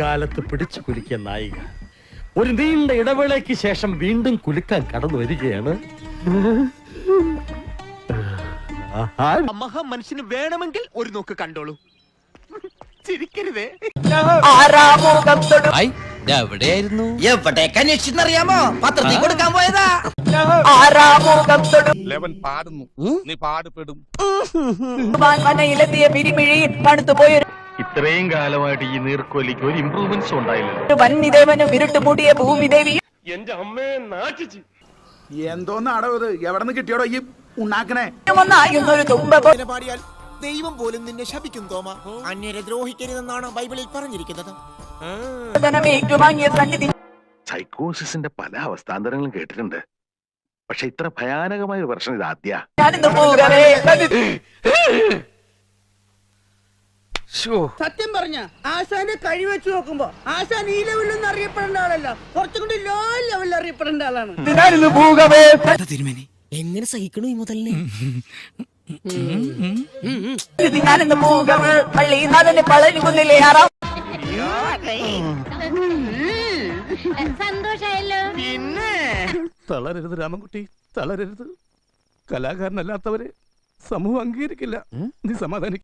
കാലത്ത് പിടിച്ചു കുലുക്കിയ നായിക ഒരു നീണ്ട ഇടവേളയ്ക്ക് ശേഷം വീണ്ടും കുലുക്കാൻ കടന്നു വരികയാണ്. മനുഷ്യന് വേണമെങ്കിൽ ഒരു നോക്ക് കണ്ടോളൂ, ചിരിക്കരുതേ. എവിടെയായിരുന്നു? എവിടേക്ക് അന്വേഷിച്ചെന്നറിയാമോ? പത്രത്തിൽ കൊടുക്കാൻ പോയതാ. പാടുന്നു, നീ പാടുപെടും. മനയിലെത്തിയ പിരിമിഴി തണുത്തുപോയ ഇത്രയും കാലമായിട്ട് ഈ നീർക്കോലിക്ക് ഒരു ഇംപ്രൂവ്മെന്റ്സ് ഉണ്ടായില്ലല്ലോ. വന്നിദേവനും ഇരുട്ടുമൂടിയ ഭൂമിദേവി എന്റെ അമ്മയെ നാട്ടിച്ച് എന്തോന്നാടോ ഇത്? എവിടെ നിന്ന് കിട്ടിയോടോ ഈ ഉണ്ടാക്കണേ? ഒന്നായിരുന്നൊരു തുമ്പ പാടിയാൽ ദൈവം പോലും നിന്നെ ശപിക്കും തോമ. അന്യരെ ദ്രോഹിക്കരുതെന്നാണ് ബൈബിളിൽ പറഞ്ഞിരിക്കുന്നത്. ഏറ്റുവാങ്ങിയ സന്നിധി സൈക്കോസിന്റെ പല അവസ്ഥാന്തരങ്ങളും കേട്ടിട്ടുണ്ട്, പക്ഷെ ഇത്ര ഭയാനകമായ ഒരു പ്രശ്നം ഇത് ആദ്യ. ഞാനിന്ന് പോകവേ സത്യം പറഞ്ഞ ആശാന്റെ കഴിവെച്ച് നോക്കുമ്പോ ആശാൻ ഈ ലെവലിൽ അറിയപ്പെടേണ്ട ആളല്ല, കുറച്ചും കൂടി ലോ ലെവലിൽ അറിയപ്പെടേണ്ട ആളാണ്. എങ്ങനെ സഹിക്കണു ഈ മുതലിനെ? ഞാനിന്ന് പോകവേ പള്ളി നാഥന്റെ പളനി കുന്നിലെ ആറാം സന്തോഷായല്ലോ. പിന്നെ തളരരുത് രാമൻകുട്ടി, തളരരുത്. കലാകാരനല്ലാത്തവരെ സമൂഹം അംഗീകരിക്കില്ല. നീ സമാധാനിക്കും.